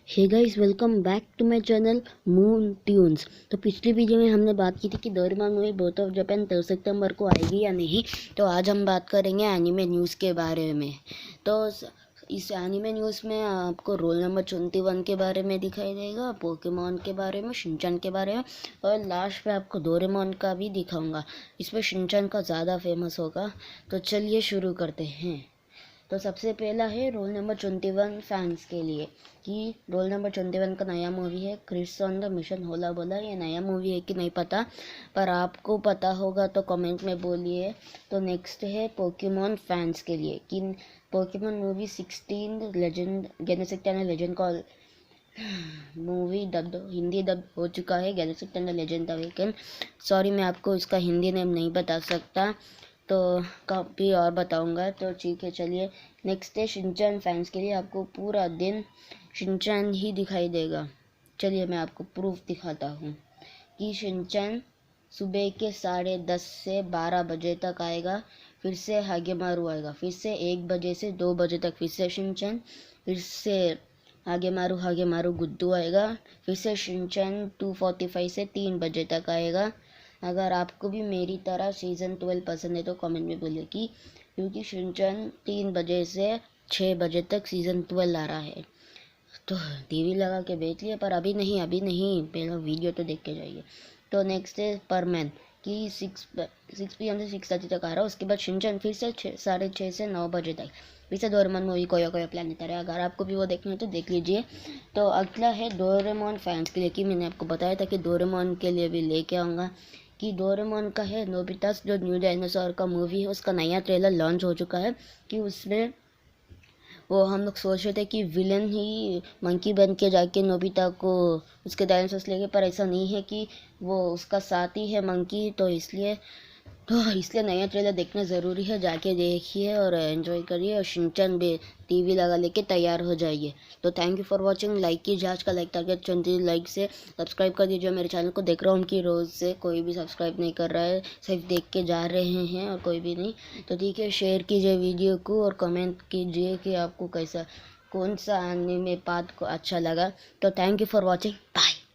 Hey guys, welcome back to my channel Moon Tunes. तो पिछली video में हमने बात की थी कि Doraemon movie both of Japan 3 सितंबर को आएगी या नहीं। तो आज हम बात करेंगे एनिमे न्यूज़ के बारे में। तो इस एनिमे न्यूज़ में आपको रोल नंबर 21 के बारे में दिखाई देगा, पोकेमॉन के बारे में, शिनचैन के बारे में, और लास्ट पे आपको डोरेमोन का भी दिखाऊंगा। इसमें शिनचैन का ज़्यादा फेमस होगा। तो चलिए शुरू करते हैं। तो सबसे पहला है रोल नंबर 21 फैंस के लिए कि रोल नंबर 21 का नया मूवी है क्रिस ऑन द मिशन होला बोला। ये नया मूवी है कि नहीं पता, पर आपको पता होगा तो कमेंट में बोलिए। तो नेक्स्ट है पोकेमॉन फैंस के लिए कि Pokemon movie 16 legend galactic tunnel legend का मूवी हिंदी डब हो चुका है, galactic tunnel legend awaken. Sorry, मैं आपको इसका हिंदी नेम नहीं बता सकता, तो कभी और बताऊंगा। तो ठीक है, चलिए नेक्स्ट है शिनचैन फैंस के लिए। आपको पूरा दिन शिनचैन ही दिखाई देगा। चलिए मैं आपको प्रूफ दिखाता हूँ कि शिनचैन सुबह के 10:30 से 12 बजे तक आएगा। फिर से हागेमारू आएगा, फिर से 1 बजे से 2 बजे तक फिर से शिनचैन, फिर से हागेमारू गुड्डू आएगा, फिर से शिनचैन 2:45 से 3 बजे तक आएगा। अगर आपको भी मेरी तरह सीज़न 12 पसंद है तो कमेंट में बोलिए कि क्योंकि शिनचैन 3 बजे से 6 बजे तक सीज़न 12 आ रहा है। तो टीवी लगा के देख लिए, पर अभी नहीं, पहले वीडियो तो देख के जाइए। तो नेक्स्ट है परमैन कि 6 PM से 6:30 तक आ रहा है। उसके बाद शिनचैन फिर से 6:30 से 9 बजे तक फिर से डोरेमोन मूवी कोया कोया प्लैनेट है। अगर आपको भी वो देखना है तो देख लीजिए। तो अगला है डोरेमोन फैंस के लिए कि मैंने आपको बताया था कि डोरेमोन के लिए भी लेके आऊँगा कि डोरेमोन का है नोबितास जो न्यू डायनासोर का मूवी है, उसका नया ट्रेलर लॉन्च हो चुका है। कि उसमें वो हम लोग सोच रहे थे कि विलन ही मंकी बन के जाके नोबिता को उसके डायनासोर्स लेके, पर ऐसा नहीं है कि वो उसका साथी है मंकी। तो इसलिए नया ट्रेलर देखना ज़रूरी है। जाके देखिए और एंजॉय करिए, और शिनचैन भी टीवी लगा लेके तैयार हो जाइए। तो thank you for watching. Like कीजिए, आज का लाइक टारगेट 20 लाइक से सब्सक्राइब कर दीजिए मेरे चैनल को। देख रहा हूँ कि रोज़ से कोई भी सब्सक्राइब नहीं कर रहा है, सिर्फ देख के जा रहे हैं और कोई भी नहीं। तो ठीक है, शेयर कीजिए वीडियो को और कमेंट कीजिए कि आपको कौन सा एनिमे पार्ट को अच्छा लगा। तो thank you for watching, bye.